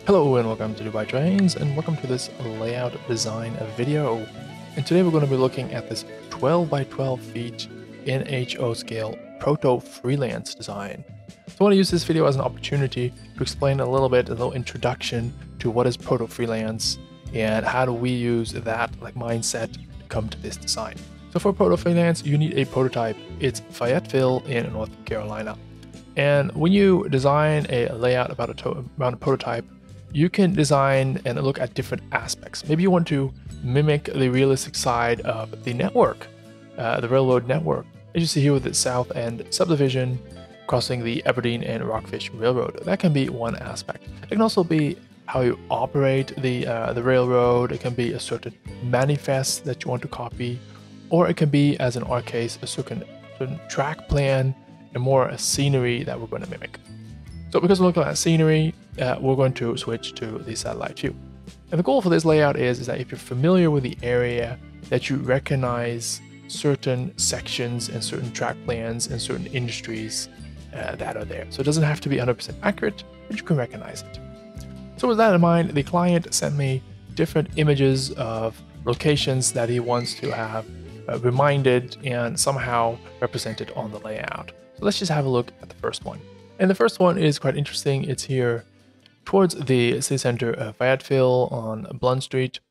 Hello and welcome to Dubai Trains, and welcome to this layout design video. And today we're going to be looking at this 12 by 12 feet NHO scale proto-freelance design. So I want to use this video as an opportunity to explain a little introduction to what is proto-freelance and how do we use that mindset to come to this design. So for proto-freelance, you need a prototype. It's Fayetteville in North Carolina. And when you design a layout about a prototype, you can design and look at different aspects. Maybe you want to mimic the realistic side of the network, the railroad network. As you see here with the South End subdivision crossing the Aberdeen and Rockfish Railroad. That can be one aspect. It can also be how you operate the railroad. It can be a certain manifest that you want to copy, or it can be, as in our case, a certain track plan and more a scenery that we're going to mimic. So because we're looking at scenery, we're going to switch to the satellite view. And the goal for this layout is that if you're familiar with the area, that you recognize certain sections and certain track plans and certain industries that are there. So it doesn't have to be 100% accurate, but you can recognize it. So with that in mind, the client sent me different images of locations that he wants to have reminded and somehow represented on the layout. So let's just have a look at the first one. And the first one is quite interesting. It's here towards the city center of Fayetteville on Blunt Street.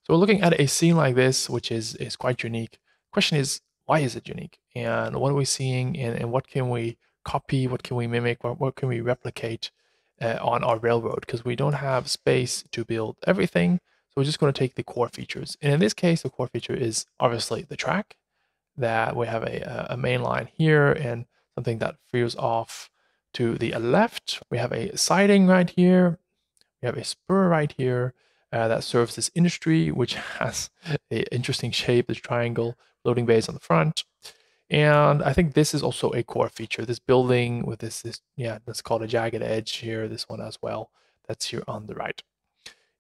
So we're looking at a scene like this, which is quite unique. Question is, why is it unique? And what are we seeing? And what can we copy? What can we mimic? What can we replicate on our railroad? Because we don't have space to build everything. So we're just going to take the core features. And in this case, the core feature is obviously the track, that we have a main line here and something that veers off to the left. We have a siding right here. We have a spur right here that serves this industry, which has an interesting shape, this triangle, loading bays on the front. And I think this is also a core feature. This building with this that's called a jagged edge here, this one as well, that's here on the right.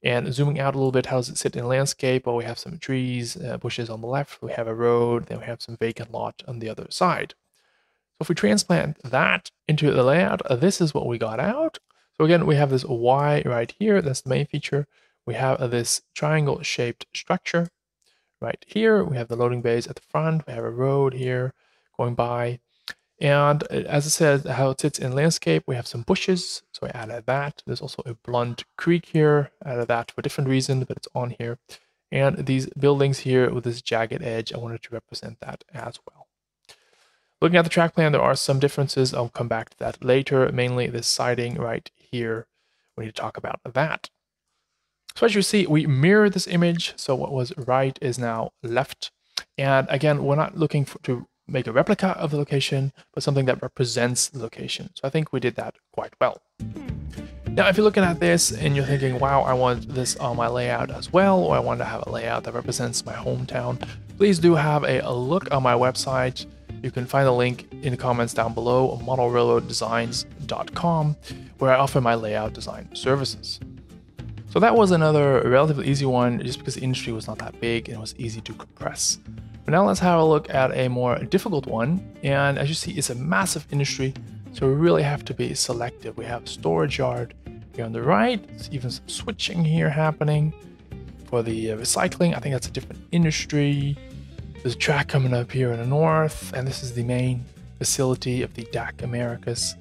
And zooming out a little bit, how does it sit in landscape? Well, we have some trees, bushes on the left, we have a road, then we have some vacant lot on the other side. So if we transplant that into the layout, this is what we got out. So again, we have this Y right here. That's the main feature. We have this triangle-shaped structure right here. We have the loading bays at the front. We have a road here going by. And as I said, how it sits in landscape, we have some bushes. So I added that. There's also a blunt creek here. I added that for a different reason, but it's on here. And these buildings here with this jagged edge, I wanted to represent that as well. Looking at the track plan, there are some differences. I'll come back to that later, mainly this siding right here. We need to talk about that. So as you see, we mirror this image. So what was right is now left. And again, we're not looking to make a replica of the location, but something that represents the location. So I think we did that quite well. Now, if you're looking at this and you're thinking, wow, I want this on my layout as well, or I want to have a layout that represents my hometown, please do have a look on my website. You can find the link in the comments down below, modelrailroaddesigns.com, where I offer my layout design services. So that was another relatively easy one, just because the industry was not that big and it was easy to compress. But now let's have a look at a more difficult one. And as you see, it's a massive industry, so we really have to be selective. We have a storage yard here on the right. There's even some switching here happening for the recycling. I think that's a different industry. There's a track coming up here in the north, and this is the main facility of the DAC Americas.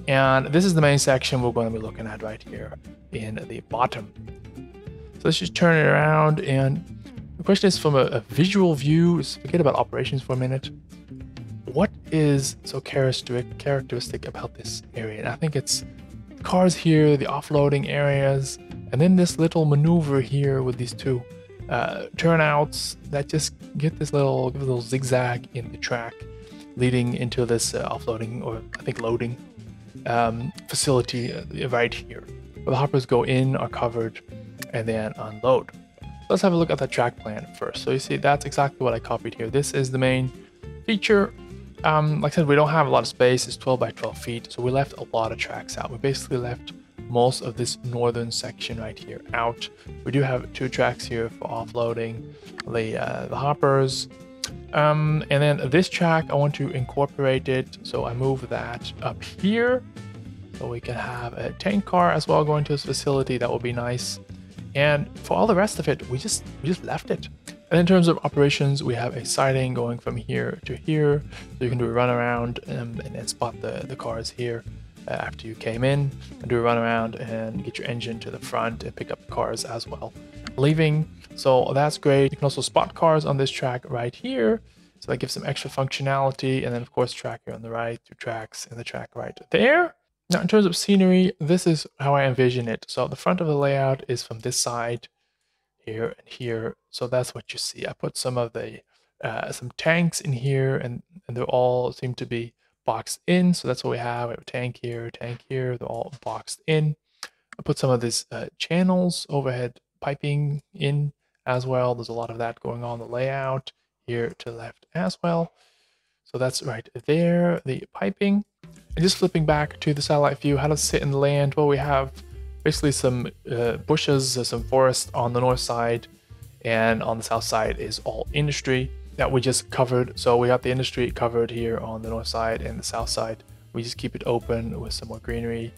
And this is the main section we're going to be looking at right here in the bottom. So let's just turn it around, and the question is, from a visual view, forget about operations for a minute. What is so characteristic about this area? And I think it's cars here, the offloading areas, and then this little maneuver here with these two turnouts that just give a little zigzag in the track leading into this offloading, or I think loading facility right here, where the hoppers go in, are covered, and then unload. Let's have a look at the track plan first. So you see, that's exactly what I copied here. This is the main feature. Like I said, we don't have a lot of space. It's 12 by 12 feet, so we left a lot of tracks out. We basically left most of this northern section right here out. We do have two tracks here for offloading the hoppers. And then this track, I want to incorporate it, so I move that up here. So we can have a tank car as well going to this facility. That would be nice. And for all the rest of it, we just left it. And in terms of operations, we have a siding going from here to here. So you can do a run around and then spot the cars here after you came in, and do a run around and get your engine to the front and pick up cars as well leaving. So that's great. You can also spot cars on this track right here. So that gives some extra functionality. And then of course, track here on the right, 2 tracks in the track right there. Now, in terms of scenery, this is how I envision it. So the front of the layout is from this side, here and here. So that's what you see. I put some of the some tanks in here, and they all seem to be boxed in. So that's what we have. We have a tank here, they're all boxed in. I put some of these channels, overhead piping in as well. There's a lot of that going on the layout here to the left as well. So that's right there, the piping. And just flipping back to the satellite view, how does it sit in the land? Well, we have basically some bushes, some forest on the north side, and on the south side is all industry that we just covered. So we got the industry covered here on the north side, and the south side we just keep it open with some more greenery.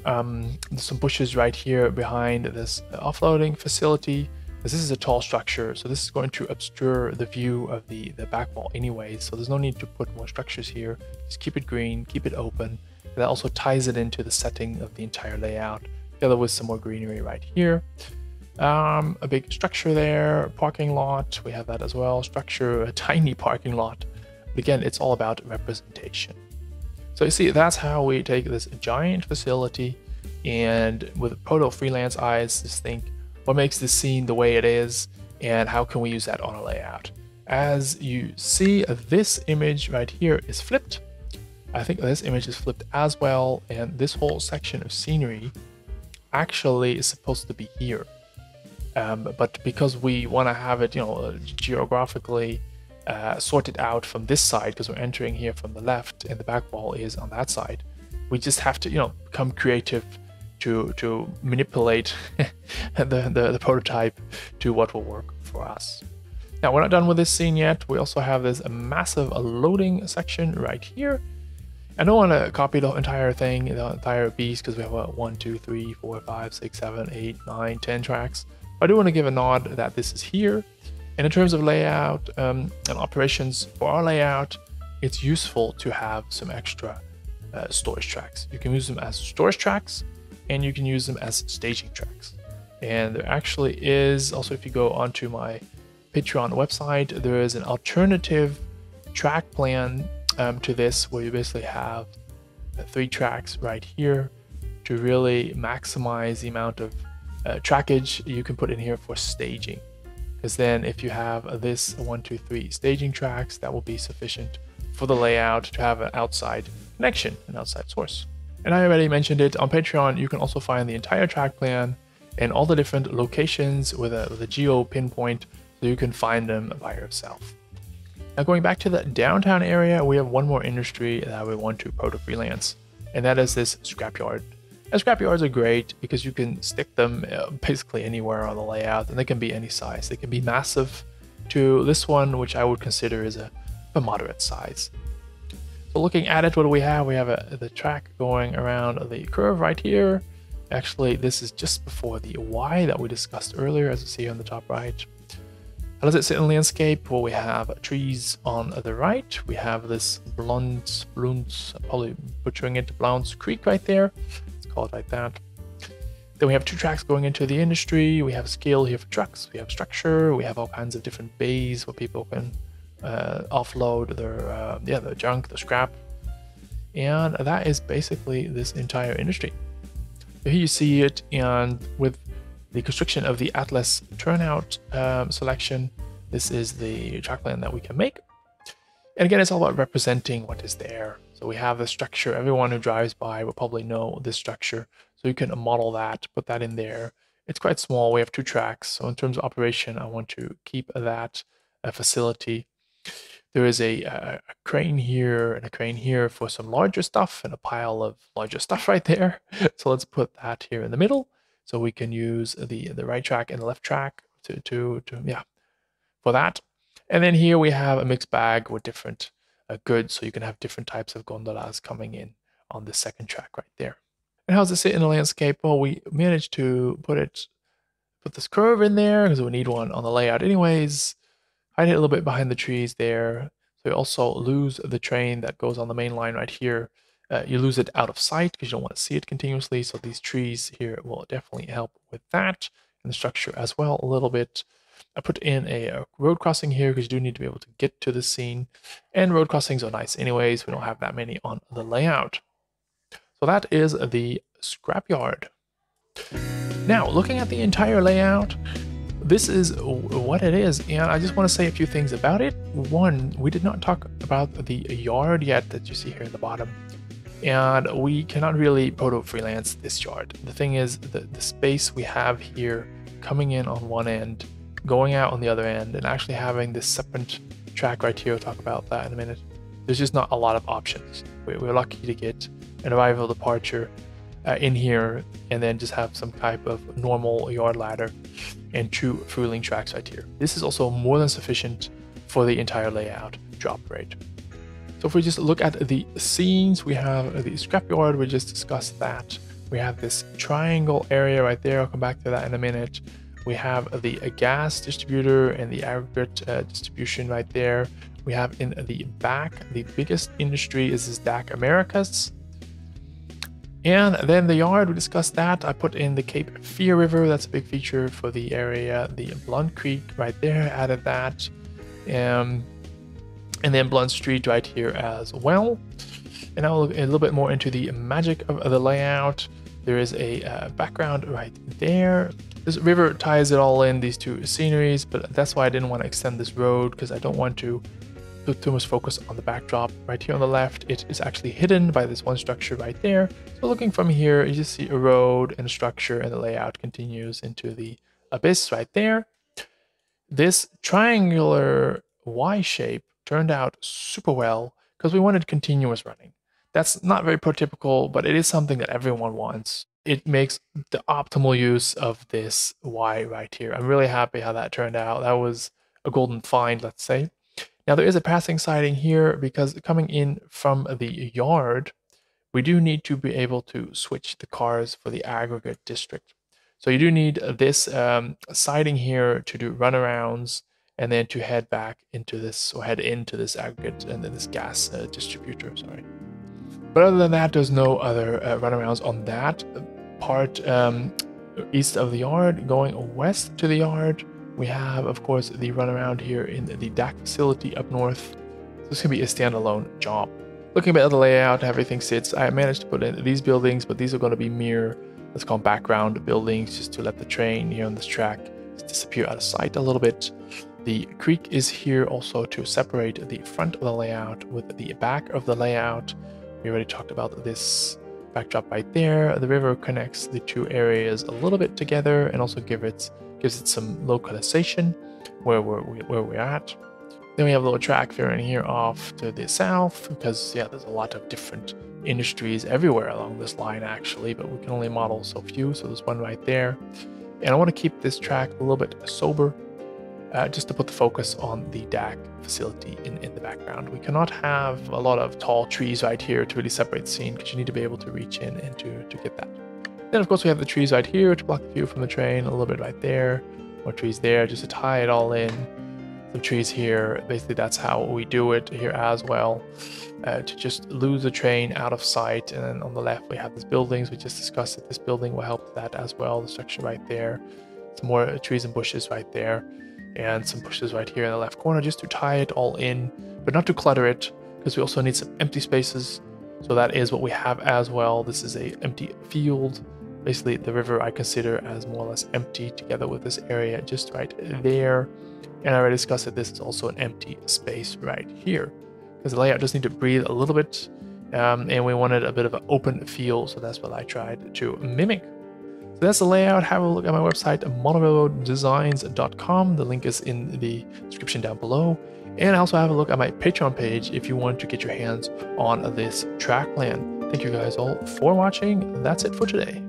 There's some bushes right here behind this offloading facility. This is a tall structure, so this is going to obscure the view of the back wall anyway, so there's no need to put more structures here. Just keep it green, keep it open. And that also ties it into the setting of the entire layout, together with some more greenery right here. A big structure there, parking lot, we have that as well. Structure, a tiny parking lot. But again, it's all about representation. So you see, that's how we take this giant facility and with proto-freelance eyes, just think, what makes this scene the way it is, and how can we use that on a layout? As you see, this image right here is flipped. I think this image is flipped as well, and this whole section of scenery actually is supposed to be here. But because we want to have it, geographically sorted out from this side, because we're entering here from the left and the back wall is on that side, we just have to, become creative to manipulate the prototype to what will work for us. Now, we're not done with this scene yet. We also have this massive loading section right here. I don't want to copy the entire thing, the entire beast, because we have 1, 2, 3, 4, 5, 6, 7, 8, 9, 10 tracks. But I do want to give a nod that this is here. And in terms of layout and operations for our layout, it's useful to have some extra storage tracks. You can use them as storage tracks, and you can use them as staging tracks. And there actually is, also if you go onto my Patreon website, there is an alternative track plan to this, where you basically have 3 tracks right here to really maximize the amount of trackage you can put in here for staging. Because then if you have this 1, 2, 3 staging tracks, that will be sufficient for the layout to have an outside connection, an outside source. And I already mentioned it, on Patreon you can also find the entire track plan and all the different locations with a geo pinpoint, so you can find them by yourself. Now, going back to the downtown area, we have one more industry that we want to proto-freelance, and that is this scrapyard. And scrapyards are great because you can stick them basically anywhere on the layout, and they can be any size. They can be massive to this one, which I would consider is a moderate size. So looking at it, what do we have? We have the track going around the curve right here. Actually, this is just before the Y that we discussed earlier, as you see on the top right. How does it sit in landscape? Well, we have trees on the right. We have this Blunts, probably butchering it, Blunts Creek right there. It's called like that. Then we have 2 tracks going into the industry. We have scale here for trucks. We have structure. We have all kinds of different bays where people can offload their junk, the scrap. And that is basically this entire industry. So here you see it, and with the construction of the Atlas turnout selection, this is the track plan that we can make. And again, it's all about representing what is there. So we have the structure. Everyone who drives by will probably know this structure. So you can model that, put that in there. It's quite small. We have 2 tracks. So in terms of operation, I want to keep that facility. There is a crane here and a crane here for some larger stuff, and a pile of larger stuff right there. So let's put that here in the middle, so we can use the right track and the left track for that. And then here we have a mixed bag with different goods, so you can have different types of gondolas coming in on the second track right there. And how does it sit in the landscape? Well, we managed to put this curve in there because we need one on the layout anyways. Hide it a little bit behind the trees there. So you also lose the train that goes on the main line right here. You lose it out of sight because you don't want to see it continuously. So these trees here will definitely help with that, and the structure as well a little bit. I put in a road crossing here because you do need to be able to get to the scene. And road crossings are nice anyways. We don't have that many on the layout. So that is the scrapyard. Now, looking at the entire layout, this is what it is, and I just want to say a few things about it. One, we did not talk about the yard yet that you see here in the bottom, and we cannot really proto-freelance this yard. The thing is, the space we have here coming in on one end, going out on the other end, and actually having this separate track right here, we'll talk about that in a minute. There's just not a lot of options. We're lucky to get an arrival departure in here, and then just have some type of normal yard ladder and 2 fueling tracks right here. This is also more than sufficient for the entire layout to operate. So if we just look at the scenes, we have the scrapyard, we just discussed that. We have this triangle area right there, I'll come back to that in a minute. We have the gas distributor and the aggregate distribution right there. We have in the back, the biggest industry is this DAC Americas. And then the yard, we discussed that. I put in the Cape Fear River, that's a big feature for the area. The Blunt Creek right there, added that. And then Blunt Street right here as well. And I'll look a little bit more into the magic of the layout. There is a background right there. This river ties it all in, these 2 sceneries, but that's why I didn't want to extend this road, because I don't want to put too much focus on the backdrop. Right here on the left, it is actually hidden by this one structure right there. So looking from here, you just see a road and a structure, and the layout continues into the abyss right there. This triangular Y shape turned out super well because we wanted continuous running. That's not very prototypical, but it is something that everyone wants. It makes the optimal use of this Y right here. I'm really happy how that turned out. That was a golden find, let's say. Now there is a passing siding here because coming in from the yard, we do need to be able to switch the cars for the aggregate district. So you do need this siding here to do runarounds and then to head back into this, or head into this aggregate and then this gas distributor, sorry. But other than that, there's no other runarounds on that part east of the yard. Going west to the yard, we have, of course, the runaround here in the DAC facility up north. So this can be a standalone job. Looking at the layout, everything sits. I managed to put in these buildings, but these are going to be mere, let's call them background buildings, just to let the train here on this track disappear out of sight a little bit. The creek is here also to separate the front of the layout with the back of the layout. We already talked about this backdrop right there. The river connects the 2 areas a little bit together and also gives it some localization where we're at. Then we have a little track veering here off to the south because, yeah, there's a lot of different industries everywhere along this line actually, but we can only model so few, so there's one right there. And I want to keep this track a little bit sober, just to put the focus on the DAC facility in the background. We cannot have a lot of tall trees right here to really separate the scene because you need to be able to reach in and to get that. Then of course we have the trees right here to block the view from the train, a little bit right there, more trees there just to tie it all in. Some trees here, basically that's how we do it here as well, to just lose the train out of sight. And then on the left we have these buildings, we just discussed that this building will help that as well, the structure right there. Some more trees and bushes right there, and some bushes right here in the left corner just to tie it all in, but not to clutter it, because we also need some empty spaces. So that is what we have as well. This is a empty field. Basically the river I consider as more or less empty together with this area just right there. And I already discussed that this is also an empty space right here, because the layout does need to breathe a little bit, and we wanted a bit of an open feel, so that's what I tried to mimic. So that's the layout. Have a look at my website, monorailroaddesigns.com. The link is in the description down below. And also have a look at my Patreon page if you want to get your hands on this track plan. Thank you guys all for watching. That's it for today.